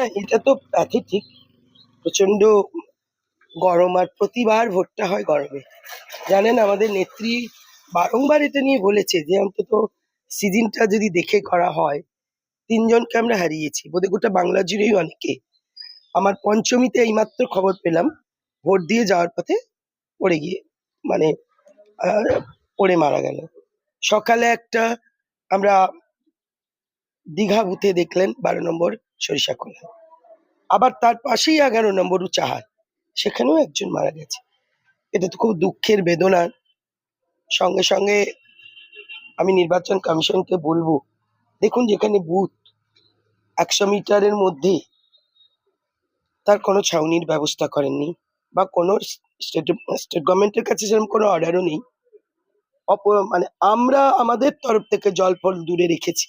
হ্যাঁ, এটা তো প্যাথেটিক। প্রচন্ড গরম, আর প্রতিবার ভোটটা হয় গরমে। জানেন, আমাদের নেত্রী বারংবার এটা নিয়ে বলেছে যে অন্তত সিজনটা যদি দেখে করা হয়। ৩ জনকে আমরা হারিয়েছি, বোধহয় গোটা বাংলা জুড়েই অনেকে। আমার পঞ্চমীতে এইমাত্র খবর পেলাম, ভোট দিয়ে যাওয়ার পথে পড়ে গিয়ে মানে আহ, পড়ে মারা গেল। সকালে একটা আমরা দীঘা বুথে দেখলেন ১২ নম্বর সরিষাখোলা, আবার তার পাশেই ১১ নম্বর উচাহার, সেখানেও একজন মারা গেছে। এটা তো খুব দুঃখের, বেদনার। সঙ্গে সঙ্গে আমি নির্বাচন কমিশনকে বলবো, দেখুন যেখানে বুথ ১০০ মিটারের মধ্যে, তার কোনো ছাউনির ব্যবস্থা করেননি, বা কোনো স্টেট স্টেট গভর্নমেন্টের কাছে সেরকম কোনো অর্ডারও নেই। মানে আমরা আমাদের তরফ থেকে জল ফল দূরে রেখেছি,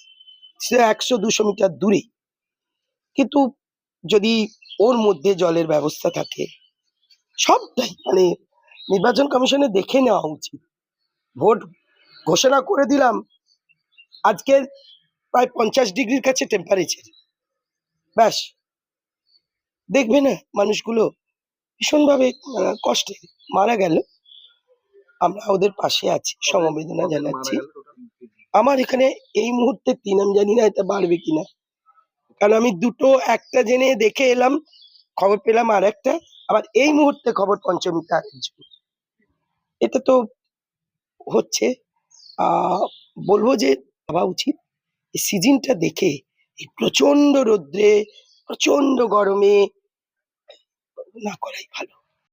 সে ১০০-২০০ মিটার দূরে। কিন্তু যদি ওর মধ্যে জলের ব্যবস্থা থাকে, সবটাই মানে নির্বাচন কমিশনে দেখে নেওয়া উচিত। ভোট ঘোষণা করে দিলাম, আজকে প্রায় ৫০ ডিগ্রির কাছে টেম্পারেচার, ব্যাস দেখবে না মানুষগুলো ভীষণভাবে কষ্টে মারা গেল। আমরা ওদের পাশে আছি, সমবেদনা জানাচ্ছি। আমার এখানে এই মুহূর্তে ৩, আমি জানি না এটা বাড়বে কিনা, কারণ আমি দুটো, একটা জেনে দেখে এলাম, খবর পেলাম আর একটা, আবার এই মুহূর্তে খবর পঞ্চমীতে আরেকজন। এটা তো হচ্ছে, বলবো যে ভাবা উচিত এই সিজনটা দেখে। এই প্রচন্ড রোদ্রে, প্রচন্ড গরমে না করাই ভালো।